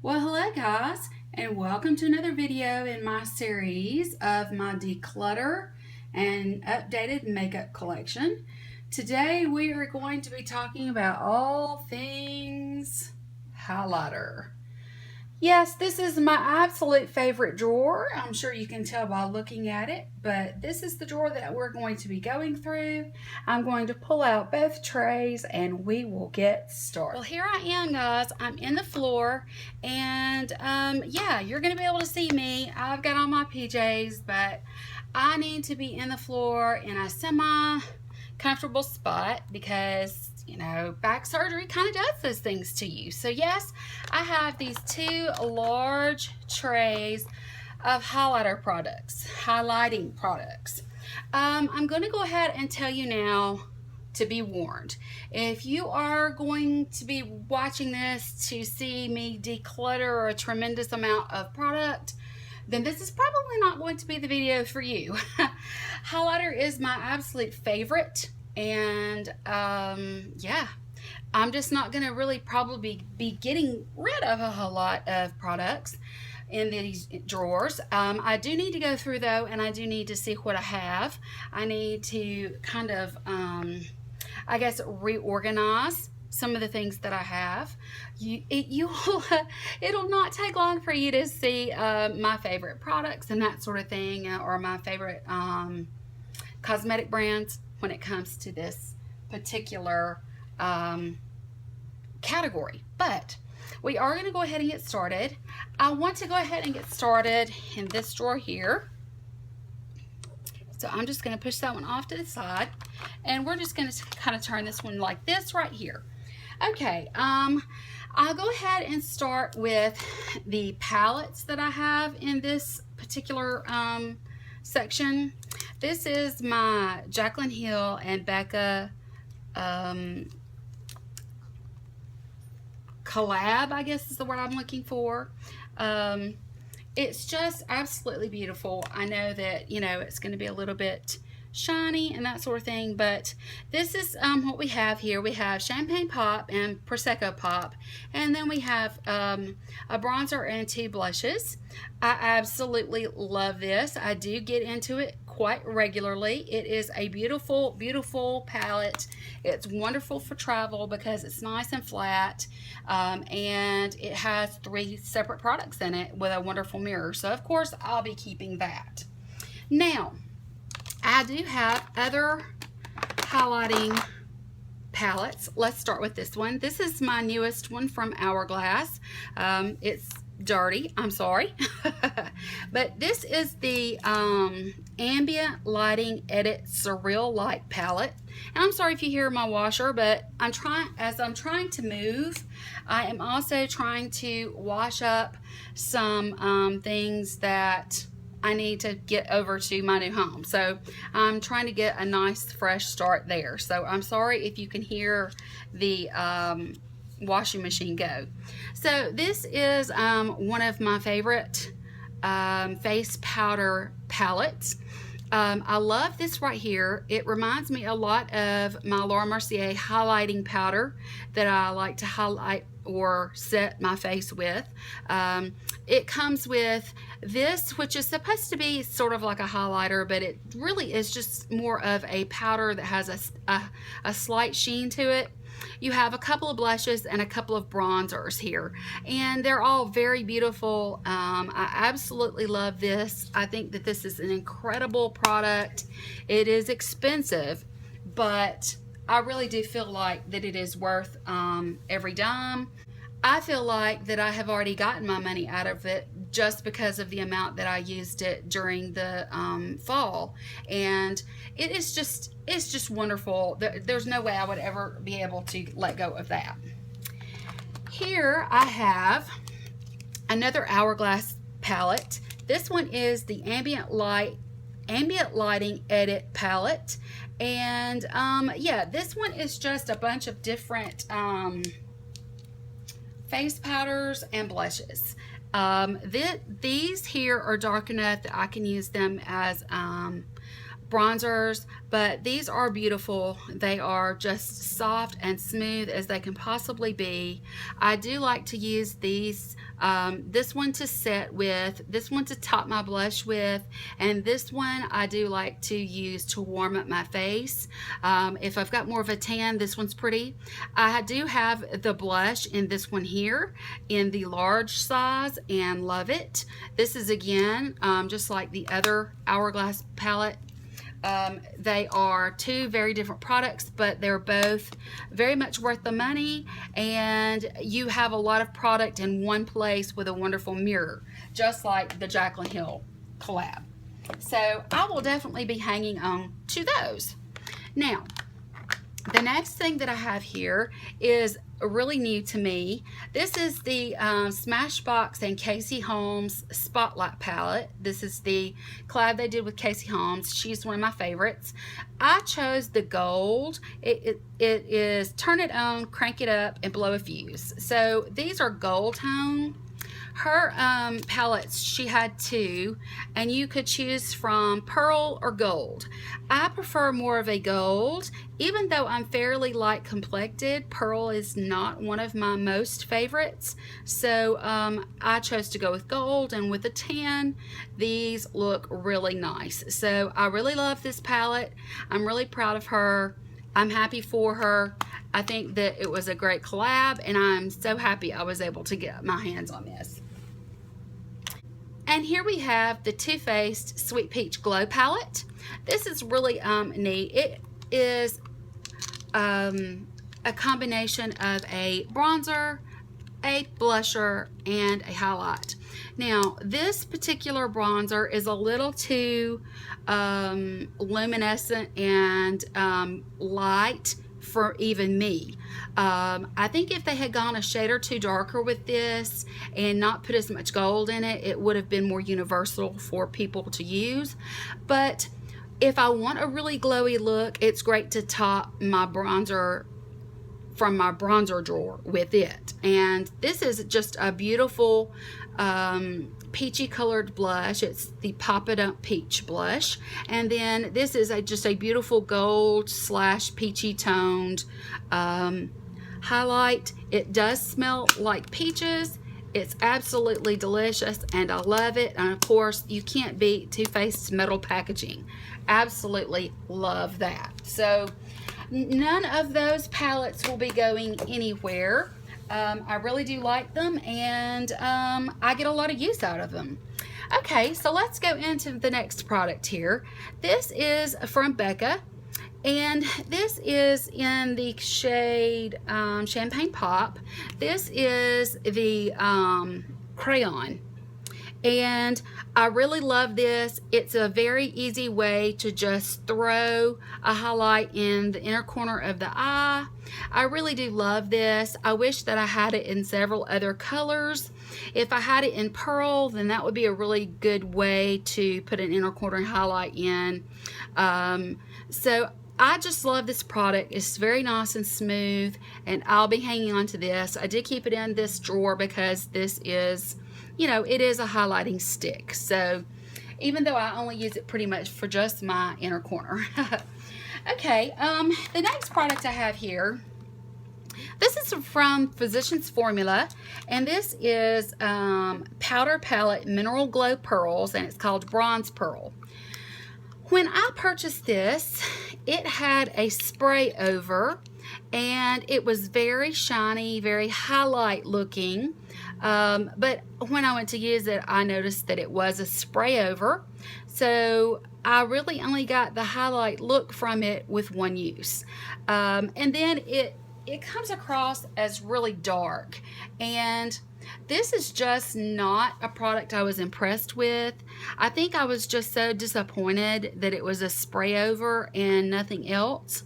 Well, hello guys, and welcome to another video in my series of my declutter and updated makeup collection. Today we are going to be talking about all things highlighter. Yes, this is my absolute favorite drawer. I'm sure you can tell by looking at it, but this is the drawer that we're going to be going through. I'm going to pull out both trays and we will get started. Well, here I am, guys. I'm in the floor, and yeah, you're going to be able to see me. I've got on my PJs, but I need to be in the floor in a semi-comfortable spot because back surgery kind of does those things to you. So yes, I have these two large trays of highlighting products. I'm going to go ahead and tell you now to be warned. If you are going to be watching this to see me declutter a tremendous amount of product, then this is probably not going to be the video for you. Highlighter is my absolute favorite. And yeah, I'm just not going to really probably be getting rid of a whole lot of products in these drawers. I do need to go through though, and I do need to see what I have. I need to kind of, I guess, reorganize some of the things that I have. It'll not take long for you to see my favorite products and that sort of thing, or my favorite cosmetic brands when it comes to this particular category. But we are going to go ahead and get started. I want to go ahead and get started in this drawer here. So I'm just going to push that one off to the side, and we're just going to kind of turn this one like this right here. Okay, I'll go ahead and start with the palettes that I have in this particular section. This is my Jaclyn Hill and Becca collab, I guess is the word I'm looking for. It's just absolutely beautiful. I know that, it's going to be a little bit shiny and that sort of thing, but this is what we have here. We have Champagne Pop and Prosecco Pop, and then we have a bronzer and two blushes. I absolutely love this. I do get into it quite regularly. It is a beautiful, beautiful palette. It's wonderful for travel because it's nice and flat, and it has 3 separate products in it with a wonderful mirror. So of course I'll be keeping that. Now, I do have other highlighting palettes. Let's start with this one. This is my newest one from Hourglass. It's dirty, I'm sorry. But this is the Ambient Lighting Edit Surreal Light palette. And I'm sorry if you hear my washer, but as I'm trying to move, I am also trying to wash up some things that I need to get over to my new home. So I'm trying to get a nice fresh start there. So I'm sorry if you can hear the washing machine go. So this is one of my favorite face powder palettes. I love this right here. It reminds me a lot of my Laura Mercier highlighting powder that I like to highlight or set my face with. It comes with this, which is supposed to be sort of like a highlighter, but it really is just more of a powder that has a slight sheen to it. You have a couple of blushes and a couple of bronzers here, and they're all very beautiful. I absolutely love this. I think that this is an incredible product. It is expensive, but I really do feel like that it is worth every dime. I feel like that I have already gotten my money out of it just because of the amount that I used it during the fall, and it's just wonderful. There's no way I would ever be able to let go of that. Here I have another Hourglass palette. This one is the Ambient Lighting Edit palette, and yeah, this one is just a bunch of different face powders and blushes. These here are dark enough that I can use them as bronzers, but these are beautiful. They are just soft and smooth as they can possibly be. I do like to use these, this one to set with, this one to top my blush with, and this one I do like to use to warm up my face. If I've got more of a tan, this one's pretty. I do have the blush in this one here in the large size and love it. This is again just like the other Hourglass palette. They are two very different products, but they're both very much worth the money, and you have a lot of product in one place with a wonderful mirror, just like the Jaclyn Hill collab. So I will definitely be hanging on to those. Now, the next thing that I have here is really new to me. This is the Smashbox and Casey Holmes Spotlight palette. This is the collab they did with Casey Holmes. She's one of my favorites. I chose the gold. It is turn it on, crank it up, and blow a fuse. So these are gold tone. Her palettes, she had two, and you could choose from pearl or gold. I prefer more of a gold. Even though I'm fairly light complected, pearl is not one of my most favorites. So I chose to go with gold, and with a tan, these look really nice. So I really love this palette. I'm really proud of her. I'm happy for her. I think that it was a great collab, and I'm so happy I was able to get my hands on this. And here we have the Too Faced Sweet Peach Glow palette. This is really neat. It is a combination of a bronzer, a blusher, and a highlight. Now, this particular bronzer is a little too luminescent and light for even me. I think if they had gone a shade or two darker with this and not put as much gold in it, it would have been more universal for people to use. But if I want a really glowy look, it's great to top my bronzer from my bronzer drawer with it. And this is just a beautiful peachy colored blush. It's the Pop It Up Peach blush. And then this is just a beautiful gold slash peachy toned highlight. It does smell like peaches. It's absolutely delicious, and I love it. And of course, you can't beat Too Faced's metal packaging. Absolutely love that. So none of those palettes will be going anywhere. I really do like them, and I get a lot of use out of them. Okay, so let's go into the next product here. This is from Becca, and this is in the shade Champagne Pop. This is the crayon, and I really love this. It's a very easy way to just throw a highlight in the inner corner of the eye. I really do love this. I wish that I had it in several other colors. If I had it in pearl, then that would be a really good way to put an inner corner highlight in. So I just love this product. It's very nice and smooth, and I'll be hanging on to this. I did keep it in this drawer because this is, you know, it is a highlighting stick. So even though I only use it pretty much for just my inner corner. Okay, the next product I have here, this is from Physicians Formula, and this is Powder Palette Mineral Glow Pearls, and it's called Bronze Pearl. When I purchased this, it had a spray over, and it was very shiny, very highlight looking. But when I went to use it, I noticed that it was a spray over. So I really only got the highlight look from it with one use. And then it comes across as really dark. And this is just not a product I was impressed with. I think I was just so disappointed that it was a spray over and nothing else.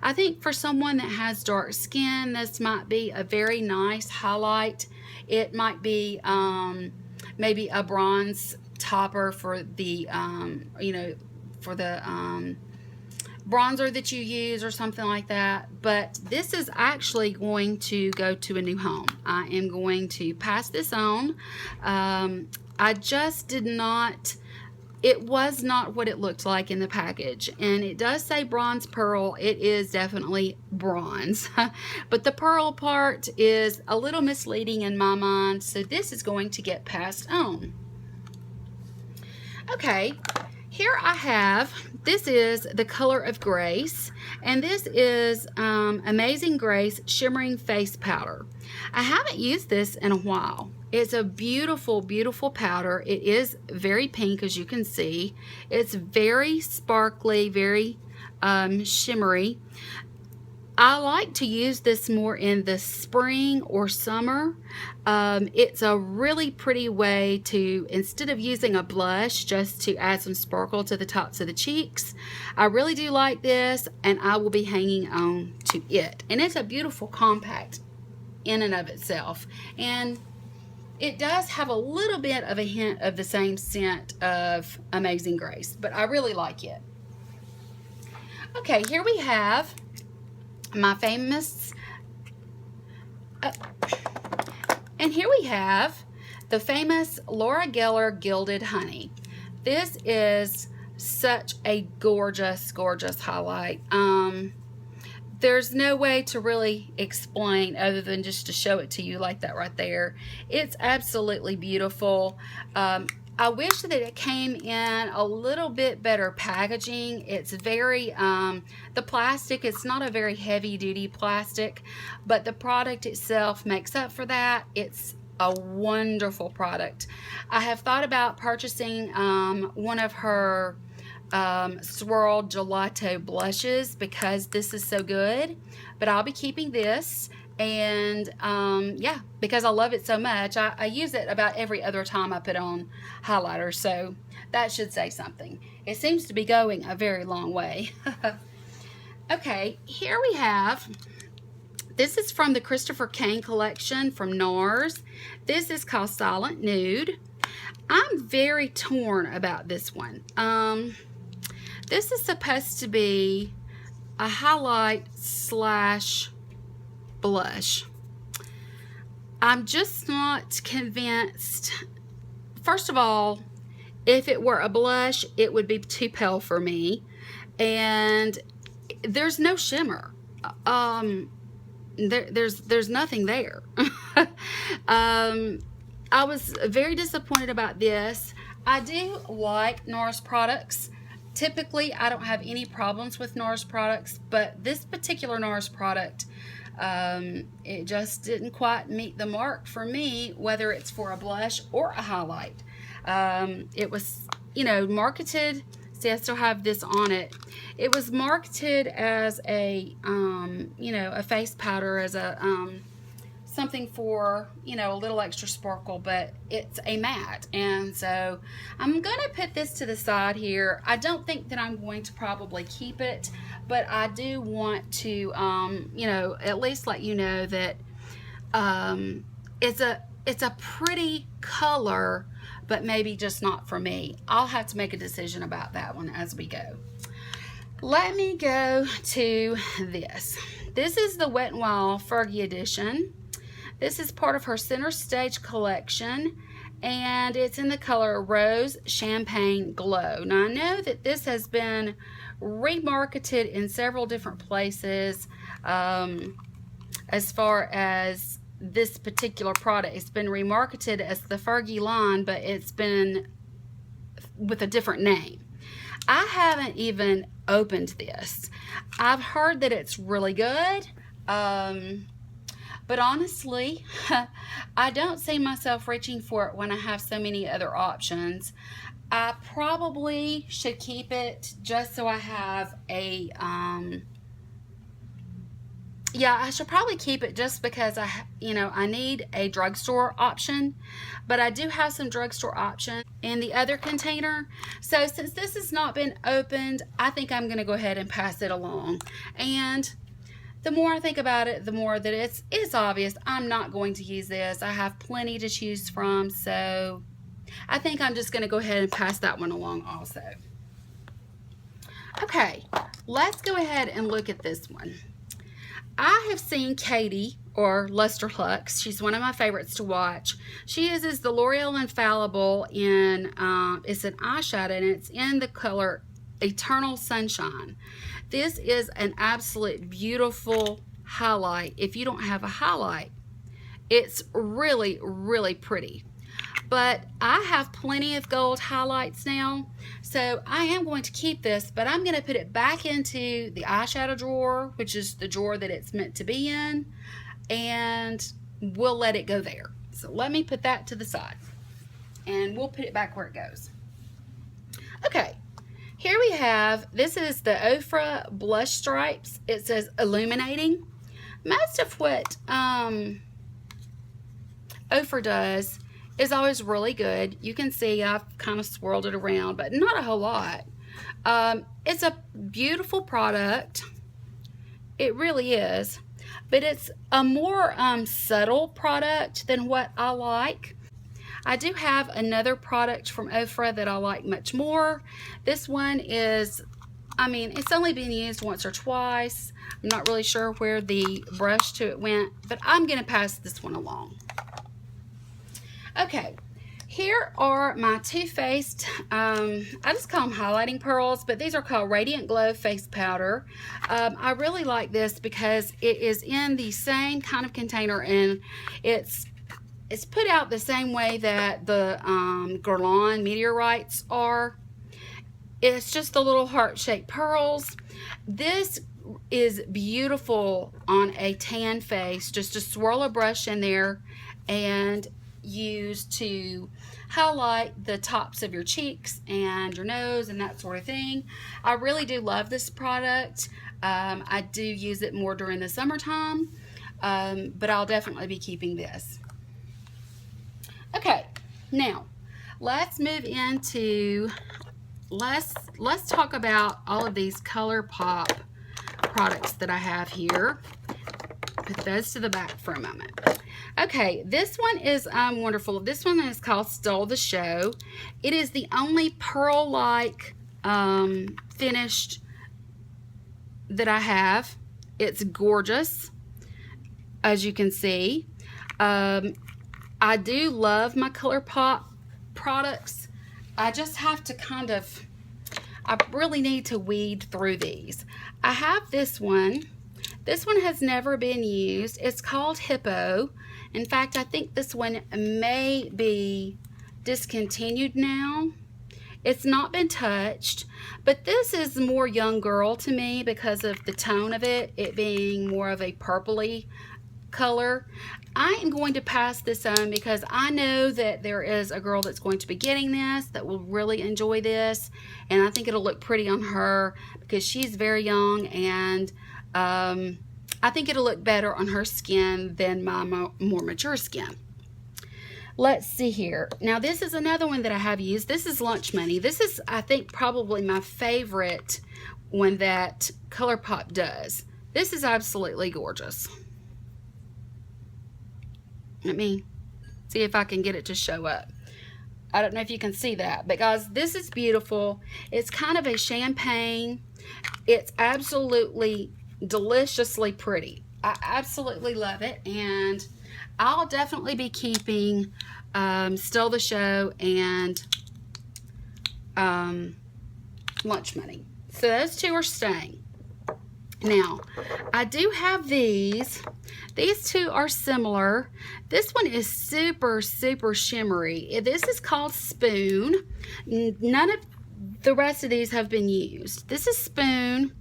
I think for someone that has dark skin, this might be a very nice highlight. It might be maybe a bronze topper for the, you know, for the bronzer that you use or something like that. But this is actually going to go to a new home. I am going to pass this on. I just did not it was not what it looked like in the package, and it does say bronze pearl. It is definitely bronze but the pearl part is a little misleading in my mind, so this is going to get passed on. Okay, here I have, this is the Color of Grace, and this is Amazing Grace Shimmering Face Powder. I haven't used this in a while. It's a beautiful, beautiful powder. It is very pink, as you can see. It's very sparkly, very shimmery. I like to use this more in the spring or summer. It's a really pretty way to, instead of using a blush, just to add some sparkle to the tops of the cheeks. I really do like this, and I will be hanging on to it. And it's a beautiful compact in and of itself. And it does have a little bit of a hint of the same scent of Amazing Grace, but I really like it. Okay, here we have my famous, and here we have the famous Laura Geller Gilded Honey. This is such a gorgeous, gorgeous highlight. There's no way to really explain other than just to show it to you like that right there. It's absolutely beautiful. I wish that it came in a little bit better packaging. It's very, the plastic, it's not a very heavy duty plastic, but the product itself makes up for that. It's a wonderful product. I have thought about purchasing one of her swirl gelato blushes because this is so good, but I'll be keeping this. And yeah, because I love it so much. I use it about every other time I put on highlighter, so that should say something. It seems to be going a very long way. Okay, here we have, this is from the Christopher Kane collection from NARS. This is called Silent Nude. I'm very torn about this one. This is supposed to be a highlight slash blush. I'm just not convinced. First of all, if it were a blush, it would be too pale for me, and there's no shimmer. There's nothing there. I was very disappointed about this. I do like NARS products. Typically, I don't have any problems with NARS products, but this particular NARS product, it just didn't quite meet the mark for me, whether it's for a blush or a highlight. It was, you know, marketed. See, I still have this on it. It was marketed as a, you know, a face powder, as a, something for, you know, a little extra sparkle, but it's a matte. And so I'm going to put this to the side here. I don't think that I'm going to probably keep it, but I do want to, you know, at least let you know that it's a pretty color, but maybe just not for me. I'll have to make a decision about that one as we go. Let me go to this. This is the Wet n Wild Fergie edition. This is part of her Center Stage collection, and it's in the color Rose Champagne Glow. Now, I know that this has been remarketed in several different places as far as this particular product. It's been remarketed as the Fergie line, but it's been with a different name. I haven't even opened this. I've heard that it's really good. But honestly, I don't see myself reaching for it when I have so many other options. I probably should keep it just so I have a, yeah, I should probably keep it just because you know, I need a drugstore option, but I do have some drugstore options in the other container. So since this has not been opened, I think I'm going to go ahead and pass it along. And the more I think about it, the more that it's obvious I'm not going to use this. I have plenty to choose from, so I think I'm just going to go ahead and pass that one along also. Okay, let's go ahead and look at this one. I have seen Katie, or Luster Lux. She's one of my favorites to watch. She uses the L'Oreal Infallible in, it's an eyeshadow, and it's in the color Eternal Sunshine. This is an absolute beautiful highlight. If you don't have a highlight, it's really, really pretty. But I have plenty of gold highlights now, so I am going to keep this, but I'm going to put it back into the eyeshadow drawer, which is the drawer that it's meant to be in, and we'll let it go there. So let me put that to the side, and we'll put it back where it goes. Okay, here we have, this is the Ofra Blush Stripes. It says Illuminating. Most of what Ofra does is always really good. You can see I've kind of swirled it around, but not a whole lot. It's a beautiful product. It really is. But it's a more subtle product than what I like. I do have another product from Ofra that I like much more. This one is, I mean, it's only been used once or twice. I'm not really sure where the brush to it went, but I'm going to pass this one along. Okay, here are my Too Faced, I just call them highlighting pearls, but these are called Radiant Glow Face Powder. I really like this because it is in the same kind of container, and it's put out the same way that the Guerlain Meteorites are. It's just the little heart-shaped pearls. This is beautiful on a tan face. Just to swirl a brush in there and use to highlight the tops of your cheeks and your nose and that sort of thing. I really do love this product. I do use it more during the summertime, but I'll definitely be keeping this. Okay, now let's move into, let's talk about all of these ColourPop products that I have here. Put those to the back for a moment. Okay, this one is wonderful. This one is called Stole the Show. It is the only pearl-like finished that I have. It's gorgeous, as you can see. I do love my ColourPop products. I just have to kind of, I really need to weed through these. I have this one. This one has never been used. It's called Hippo. In fact, I think this one may be discontinued now. It's not been touched, but this is more young girl to me because of the tone of it, it being more of a purpley color. I am going to pass this on because I know that there is a girl that's going to be getting this that will really enjoy this, and I think it'll look pretty on her because she's very young, and I think it'll look better on her skin than my more mature skin. Let's see here. Now this is another one that I have used. This is Lunch Money. This is, I think, probably my favorite one that ColourPop does. This is absolutely gorgeous. Let me see if I can get it to show up. I don't know if you can see that, but guys, this is beautiful. It's kind of a champagne. It's absolutely deliciously pretty. I absolutely love it, and I'll definitely be keeping Stole the Show and Lunch Money. So those two are staying. Now, I do have these. These two are similar. This one is super, super shimmery. This is called Spoon. None of the rest of these have been used. This is Spoon.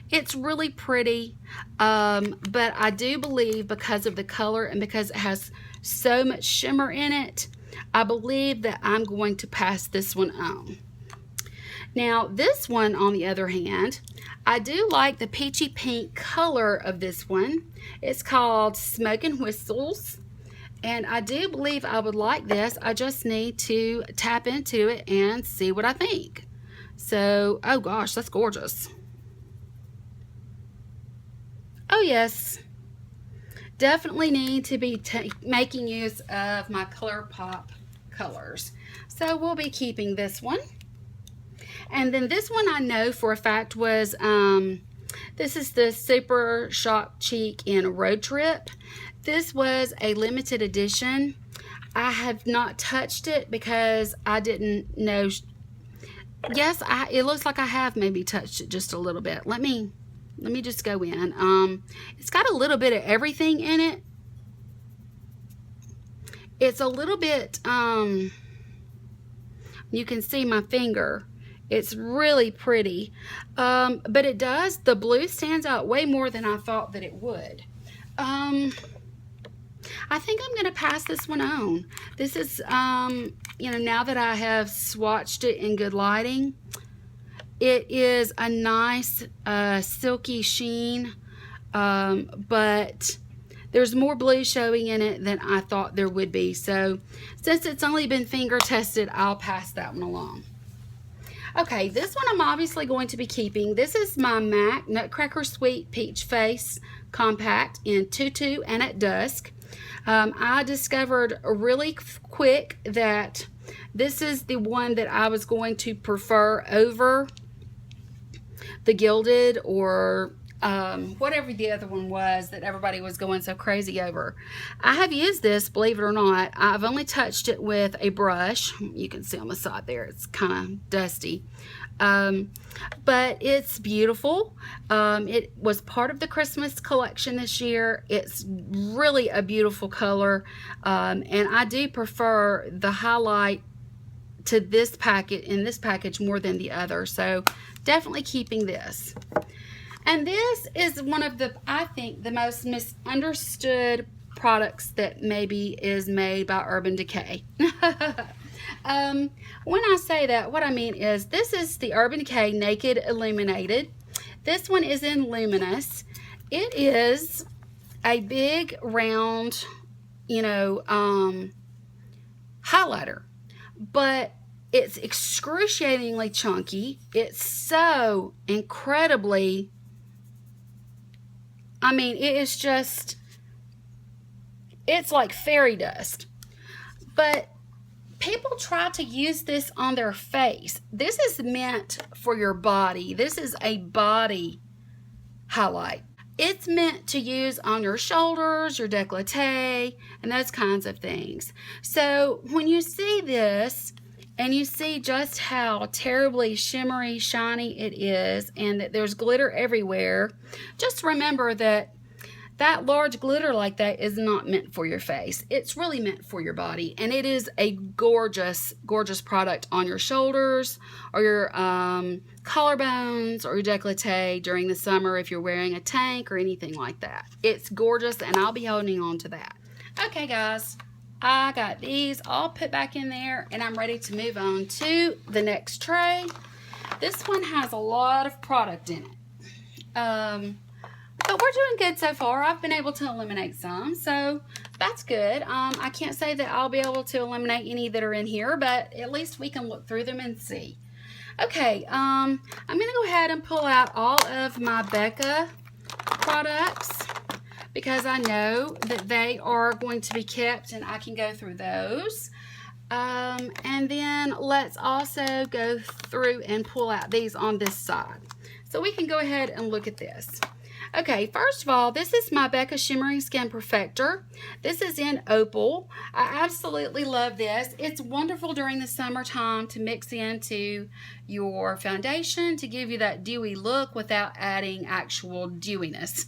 It's really pretty, but I do believe because of the color and because it has so much shimmer in it, I believe that I'm going to pass this one on. Now, this one, on the other hand, I do like the peachy pink color of this one. It's called Smoke and Whistles, and I do believe I would like this. I just need to tap into it and see what I think. So, oh gosh, that's gorgeous. Oh yes, definitely need to be making use of my ColourPop colors. So we'll be keeping this one. And then this one I know for a fact was This is the Super Shock Cheek in Road Trip. This was a limited edition. I have not touched it because I didn't know. Yes, it looks like I have maybe touched it just a little bit. Let me just go in. It's got a little bit of everything in it. It's a little bit, you can see my finger. It's really pretty. But it does, the blue stands out way more than I thought that it would. I think I'm going to pass this one on. This is, you know, now that I have swatched it in good lighting, it is a nice silky sheen, but there's more blue showing in it than I thought there would be. So since it's only been finger tested, I'll pass that one along. Okay, this one I'm obviously going to be keeping. This is my MAC Nutcracker Sweet Peach Face Compact in Tutu and at Dusk. I discovered really quick that this is the one that I was going to prefer over the Gilded or whatever the other one was that everybody was going so crazy over. I have used this, believe it or not. I've only touched it with a brush. You can see on the side there, it's kind of dusty. But it's beautiful. It was part of the Christmas collection this year. It's really a beautiful color. And I do prefer the highlight to this packet in this package more than the other. So definitely keeping this. And this is one of the, I think, the most misunderstood products that maybe is made by Urban Decay. When I say that, what I mean is this is the Urban Decay Naked Illuminated. This one is in Luminous. It is a big round, you know, highlighter, but it's excruciatingly chunky. It's so incredibly, I mean, it is just, it's like fairy dust. But people try to use this on their face. This is meant for your body. This is a body highlight. It's meant to use on your shoulders, your décolleté, and those kinds of things. So when you see this, and you see just how terribly shimmery, shiny it is, and that there's glitter everywhere, just remember that that large glitter like that is not meant for your face. It's really meant for your body, and it is a gorgeous, gorgeous product on your shoulders or your collarbones or your décolleté during the summer if you're wearing a tank or anything like that. It's gorgeous, and I'll be holding on to that. Okay, guys. I got these all put back in there, and I'm ready to move on to the next tray. This one has a lot of product in it. But we're doing good so far. I've been able to eliminate some, so that's good. I can't say that I'll be able to eliminate any that are in here, but at least we can look through them and see. Okay, I'm going to go ahead and pull out all of my Becca products, because I know that they are going to be kept and I can go through those. And then let's also go through and pull out these on this side. So we can go ahead and look at this. Okay, first of all, this is my Becca Shimmering Skin Perfector. This is in Opal. I absolutely love this. It's wonderful during the summertime to mix into your foundation to give you that dewy look without adding actual dewiness.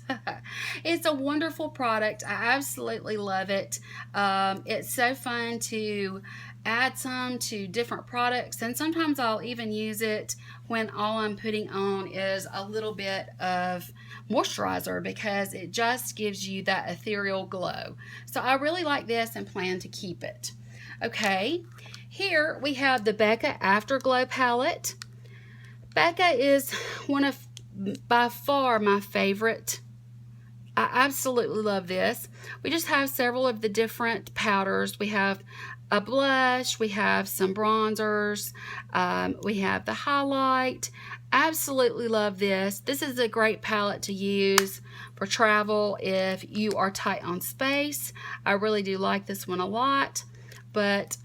It's a wonderful product. I absolutely love it. It's so fun to add some to different products, and sometimes I'll even use it when all I'm putting on is a little bit of moisturizer, because it just gives you that ethereal glow. So I really like this and plan to keep it. Okay, here we have the Becca Afterglow palette. Becca is one of, by far, my favorite. I absolutely love this. We just have several of the different powders. We have a blush, we have some bronzers, we have the highlight. Absolutely love this. This is a great palette to use for travel if you are tight on space. I really do like this one a lot, but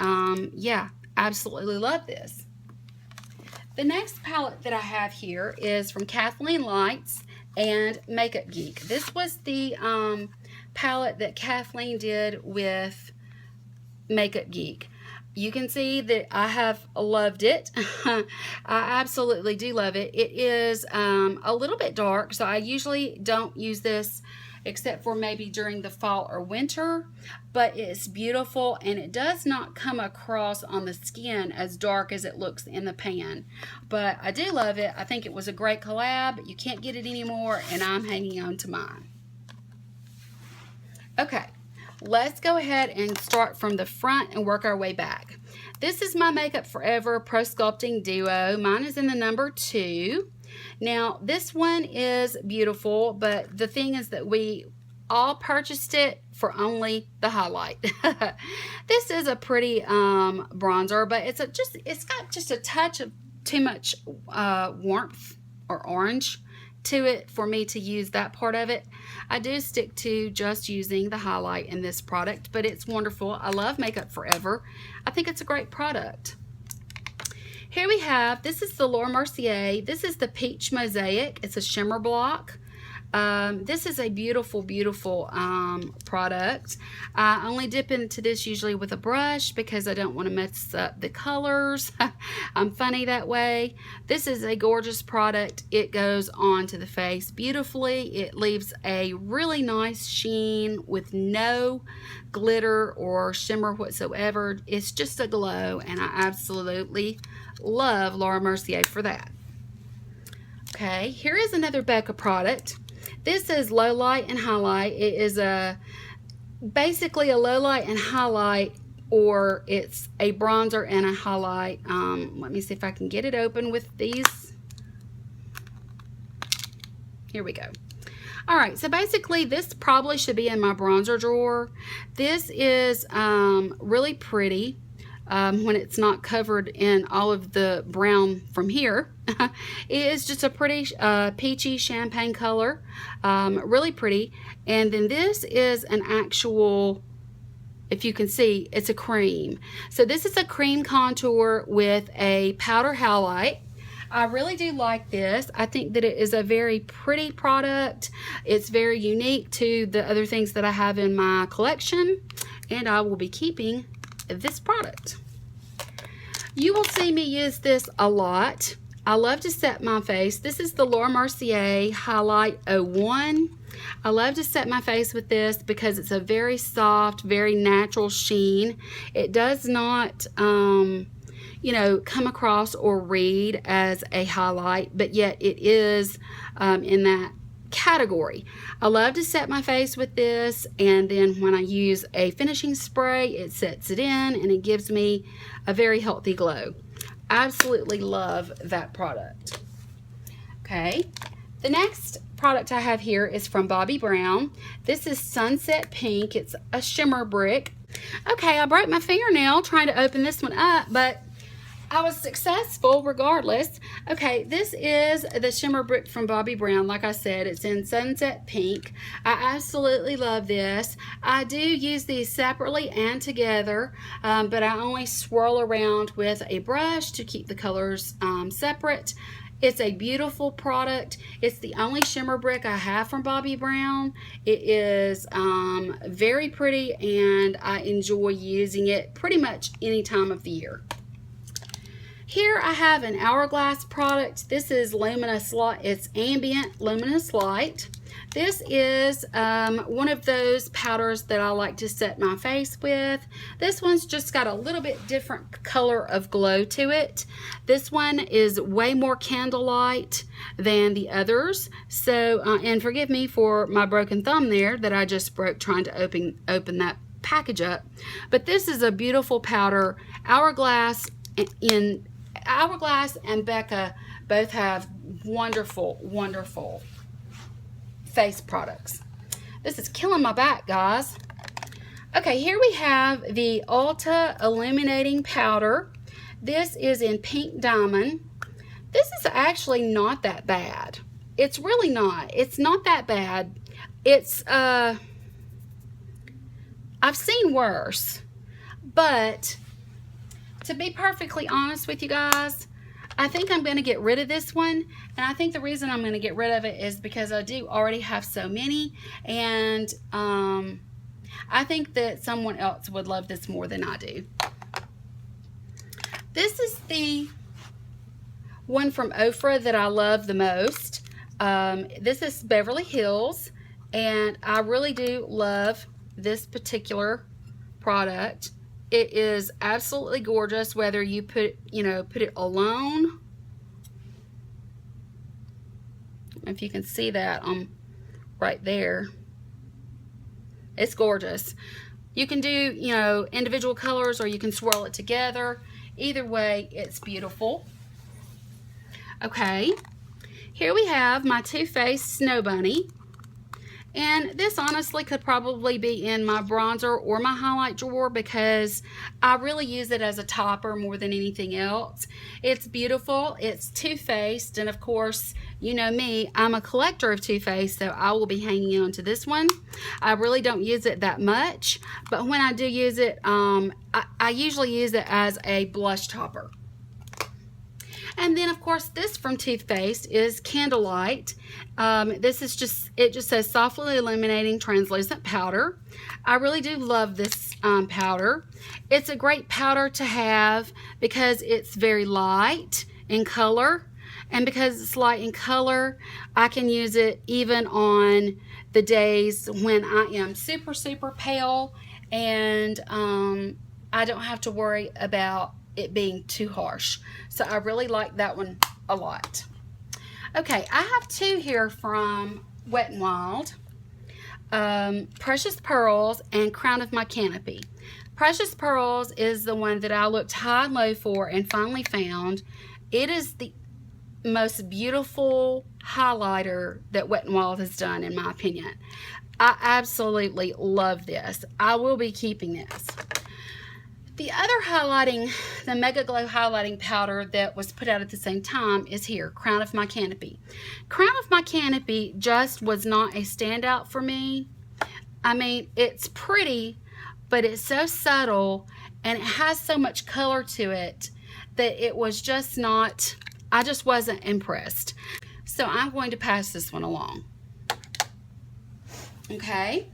yeah, absolutely love this. The next palette that I have here is from Kathleen Lights. and Makeup Geek. This was the palette that Kathleen did with Makeup Geek. You can see that I have loved it. I absolutely do love it. It is a little bit dark, so I usually don't use this except for maybe during the fall or winter, but it's beautiful and it does not come across on the skin as dark as it looks in the pan. But I do love it. I think it was a great collab. You can't get it anymore, and I'm hanging on to mine. Okay. Let's go ahead and start from the front and work our way back. This is my Makeup Forever Pro Sculpting Duo. Mine is in the number 2. Now, this one is beautiful, but the thing is that we all purchased it for only the highlight. This is a pretty bronzer, but it's got just a touch of too much warmth or orange to it for me to use that part of it. I do stick to just using the highlight in this product, but it's wonderful. I love Makeup Forever. I think it's a great product. Here we have, this is the Laura Mercier. This is the Peach Mosaic. It's a shimmer block. This is a beautiful, beautiful product. I only dip into this usually with a brush because I don't want to mess up the colors. I'm funny that way. This is a gorgeous product. It goes on to the face beautifully. It leaves a really nice sheen with no glitter or shimmer whatsoever. It's just a glow, and I absolutely love Laura Mercier for that. Okay, here is another Becca product. This is low light and highlight. It is basically a low light and highlight, or it's a bronzer and a highlight. Let me see if I can get it open with these. Here we go. All right, so basically this probably should be in my bronzer drawer. This is really pretty. When it's not covered in all of the brown from here. It is just a pretty peachy champagne color, really pretty. And then this is an actual, if you can see, it's a cream. So this is a cream contour with a powder highlight. I really do like this. I think that it is a very pretty product. It's very unique to the other things that I have in my collection, and I will be keeping this product. You will see me use this a lot. I love to set my face. This is the Laura Mercier Highlight 01. I love to set my face with this because it's a very soft, very natural sheen. It does not, you know, come across or read as a highlight, but yet it is in that category. I love to set my face with this, and then when I use a finishing spray, it sets it in and it gives me a very healthy glow. Absolutely love that product. Okay, the next product I have here is from Bobbi Brown. This is Sunset Pink. It's a shimmer brick. Okay, I broke my fingernail trying to open this one up, but I was successful regardless. Okay, this is the shimmer brick from Bobbi Brown. Like I said, it's in Sunset Pink. I absolutely love this. I do use these separately and together, but I only swirl around with a brush to keep the colors separate. It's a beautiful product. It's the only shimmer brick I have from Bobbi Brown. It is very pretty, and I enjoy using it pretty much any time of the year. Here I have an Hourglass product. This is Luminous Light. It's Ambient Luminous Light. This is one of those powders that I like to set my face with. This one's just got a little bit different color of glow to it. This one is way more candlelight than the others. So, and forgive me for my broken thumb there that I just broke trying to open that package up. But this is a beautiful powder. Hourglass and Becca both have wonderful, wonderful face products. This is killing my back, guys. Okay, here we have the Ulta Illuminating Powder. This is in Pink Diamond. This is actually not that bad. It's really not. It's not that bad. It's, I've seen worse, but to be perfectly honest with you guys, I think I'm going to get rid of this one, and I think the reason I'm going to get rid of it is because I do already have so many, and I think that someone else would love this more than I do. This is the one from Ofra that I love the most. This is Beverly Hills, and I really do love this particular product. It is absolutely gorgeous, whether you put it alone. If you can see that right there. It's gorgeous. You can do, individual colors, or you can swirl it together. Either way, it's beautiful. Okay, here we have my Too Faced Snow Bunny. And this honestly could probably be in my bronzer or my highlight drawer because I really use it as a topper more than anything else. It's beautiful. It's Too Faced, and of course, you know me, I'm a collector of Too Faced, so I will be hanging on to this one. I really don't use it that much, but when I do use it, I usually use it as a blush topper. And then, of course, this from Too Faced is Candlelight. This is it just says Softly Illuminating Translucent Powder. I really do love this powder. It's a great powder to have because it's very light in color. And because it's light in color, I can use it even on the days when I am super, super pale. And I don't have to worry about it being too harsh. So I really like that one a lot. Okay, I have two here from Wet n Wild. Precious Pearls and Crown of My Canopy. Precious Pearls is the one that I looked high and low for and finally found. It is the most beautiful highlighter that Wet n Wild has done, in my opinion. I absolutely love this. I will be keeping this. The other highlighting, the Mega Glow highlighting powder that was put out at the same time is here, Crown of My Canopy. Crown of My Canopy just was not a standout for me. I mean, it's pretty, but it's so subtle and it has so much color to it that it was just not, I just wasn't impressed. So I'm going to pass this one along. Okay.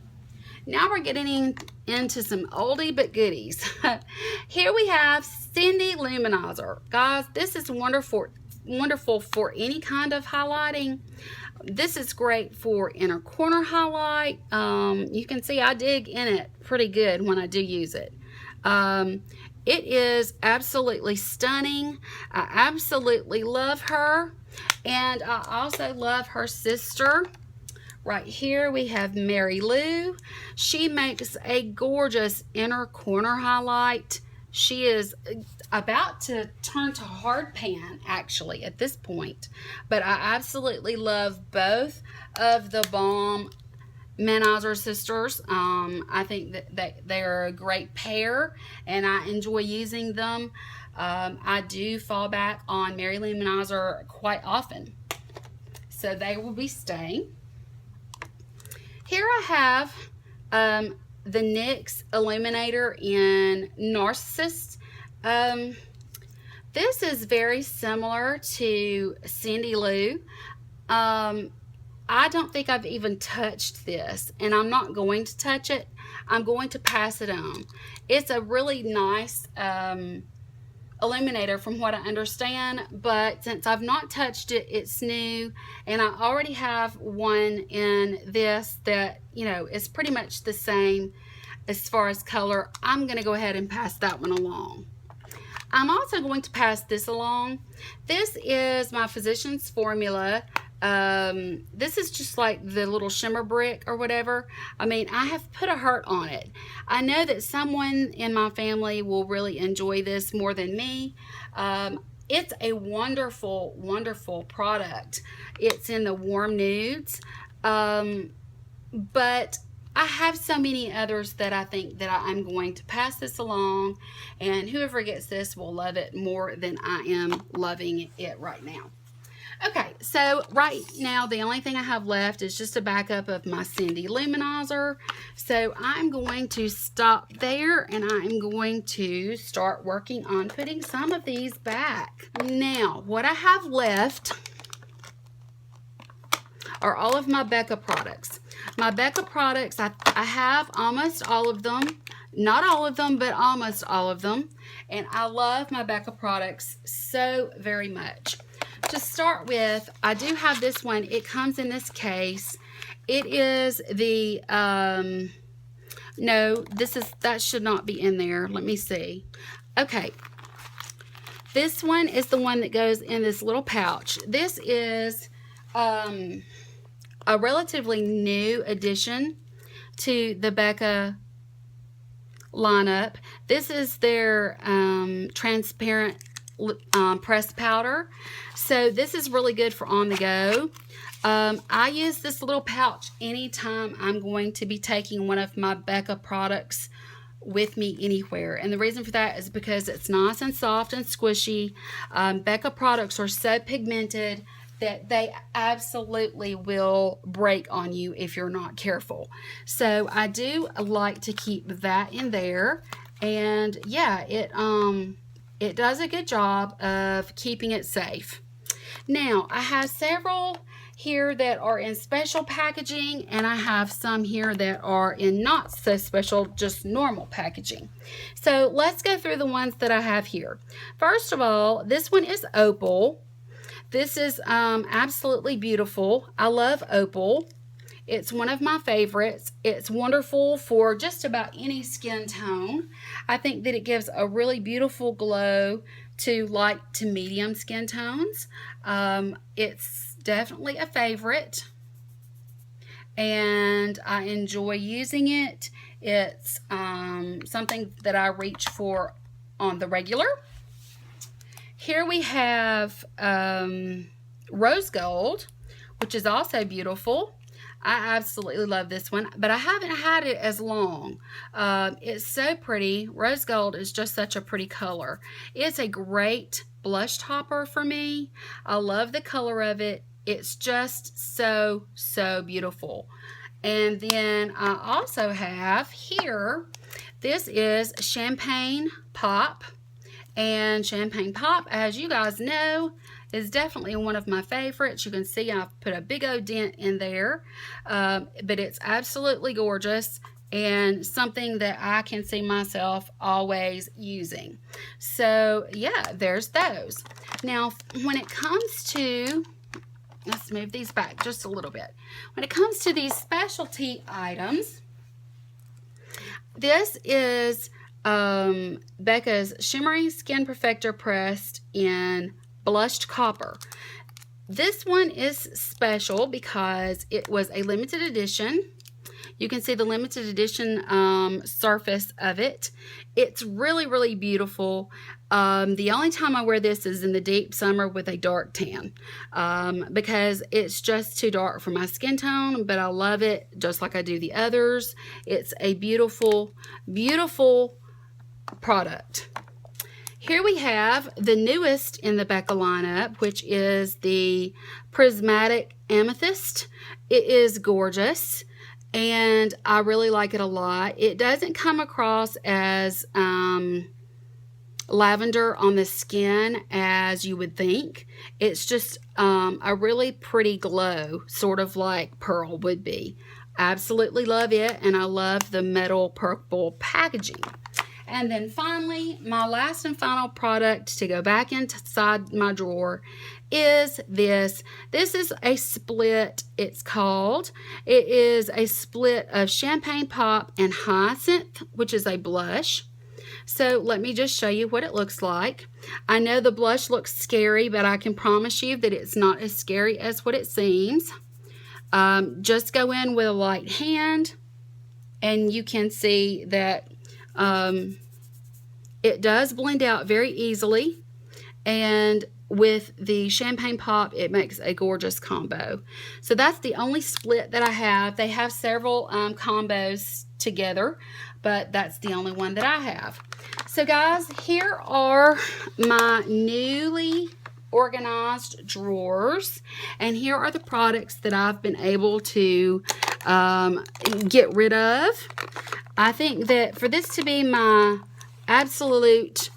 Now we're getting into some oldie but goodies. Here we have Cindy Luminizer. Guys, this is wonderful for any kind of highlighting. This is great for inner corner highlight. You can see I dig in it pretty good when I do use it. It is absolutely stunning. I absolutely love her. And I also love her sister. Right here we have Mary Lou. She makes a gorgeous inner corner highlight. She is about to turn to hard pan actually at this point. But I absolutely love both of the Balm Manizer sisters. I think that they're a great pair and I enjoy using them. I do fall back on Mary Lou Manizer quite often. So they will be staying. Here I have the NYX Illuminator in Narcissist. This is very similar to Cindy Lou. I don't think I've even touched this, and I'm not going to touch it. I'm going to pass it on. It's a really nice illuminator from what I understand, but since I've not touched it, it's new, and I already have one in this that, is pretty much the same as far as color. I'm going to go ahead and pass that one along. I'm also going to pass this along. This is my Physicians Formula. This is just like the little shimmer brick or whatever. I mean, I have put a heart on it. I know that someone in my family will really enjoy this more than me. It's a wonderful, wonderful product. It's in the warm nudes. But I have so many others that I think that I'm going to pass this along, and whoever gets this will love it more than I am loving it right now. Okay, so right now the only thing I have left is just a backup of my Cindy Luminizer. So I'm going to stop there and I'm going to start working on putting some of these back. Now, what I have left are all of my Becca products. My Becca products, I have almost all of them. Not all of them, but almost all of them. And I love my Becca products so very much. To start with, I do have this one. It comes in this case. It is the, no, that should not be in there. Let me see. Okay. This one is the one that goes in this little pouch. This is a relatively new addition to the Becca lineup. This is their transparent pressed powder. So this is really good for on the go. I use this little pouch anytime I'm going to be taking one of my Becca products with me anywhere. And the reason for that is because it's nice and soft and squishy. Becca products are so pigmented that they absolutely will break on you if you're not careful. So I do like to keep that in there. And yeah, it does a good job of keeping it safe. Now, I have several here that are in special packaging, and I have some here that are in not so special, just normal packaging. So let's go through the ones that I have here. First of all, this one is Opal. This is absolutely beautiful. I love Opal. It's one of my favorites. It's wonderful for just about any skin tone. I think that it gives a really beautiful glow to light to medium skin tones. It's definitely a favorite, and I enjoy using it. It's something that I reach for on the regular. Here we have Rose Gold, which is also beautiful. I absolutely love this one, but I haven't had it as long. It's so pretty. Rose Gold is just such a pretty color. It's a great blush topper for me. I love the color of it. It's just so, so beautiful. And then I also have here, this is Champagne Pop. And Champagne Pop, as you guys know, is definitely one of my favorites. You can see I've put a big old dent in there, but it's absolutely gorgeous and something that I can see myself always using. So yeah, there's those. Now, when it comes to, let's move these back just a little bit. When it comes to these specialty items, this is Becca's Shimmery Skin Perfector pressed in blushed copper. This one is special because it was a limited edition. You can see the limited edition surface of it. It's really, really beautiful. The only time I wear this is in the deep summer with a dark tan because it's just too dark for my skin tone, but I love it just like I do the others. It's a beautiful, beautiful product. Here we have the newest in the Becca lineup, which is the Prismatic Amethyst. It is gorgeous, and I really like it a lot. It doesn't come across as lavender on the skin as you would think. It's just a really pretty glow, sort of like pearl would be. Absolutely love it, and I love the metal purple packaging. And then finally, my last and final product to go back inside my drawer is this. This is a split, it's called. It is a split of Champagne Pop and Hyacinth, which is a blush. So let me just show you what it looks like. I know the blush looks scary, but I can promise you that it's not as scary as what it seems. Just go in with a light hand, and you can see that it does blend out very easily, and with the Champagne Pop, it makes a gorgeous combo. So that's the only split that I have. They have several combos together, but that's the only one that I have. So guys, here are my newly organized drawers. And here are the products that I've been able to get rid of. I think that for this to be my absolute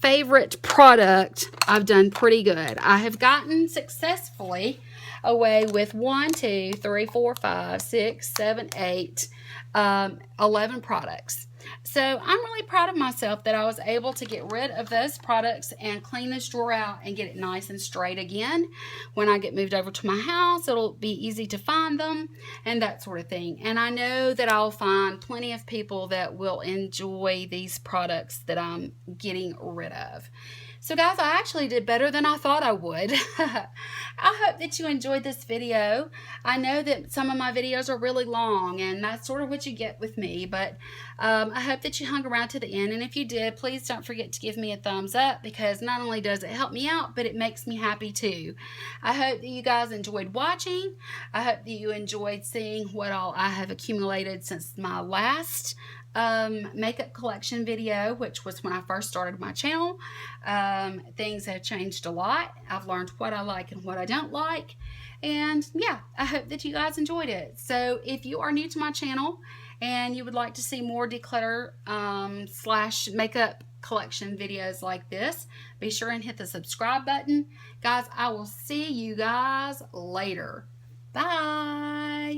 favorite product, I've done pretty good. I have gotten successfully away with 1, 2, 3, 4, 5, 6, 7, 8, 11 products. So I'm really proud of myself that I was able to get rid of those products and clean this drawer out and get it nice and straight again. When I get moved over to my house, it'll be easy to find them and that sort of thing. And I know that I'll find plenty of people that will enjoy these products that I'm getting rid of. So guys, I actually did better than I thought I would. I hope that you enjoyed this video. I know that some of my videos are really long, and that's sort of what you get with me, but I hope that you hung around to the end, and if you did, please don't forget to give me a thumbs up, because not only does it help me out, but it makes me happy too. I hope that you guys enjoyed watching. I hope that you enjoyed seeing what all I have accumulated since my last makeup collection video, which was when I first started my channel. Things have changed a lot. I've learned what I like and what I don't like, and yeah, I hope that you guys enjoyed it. So if you are new to my channel and you would like to see more declutter slash makeup collection videos like this, be sure and hit the subscribe button. Guys, I will see you guys later. Bye.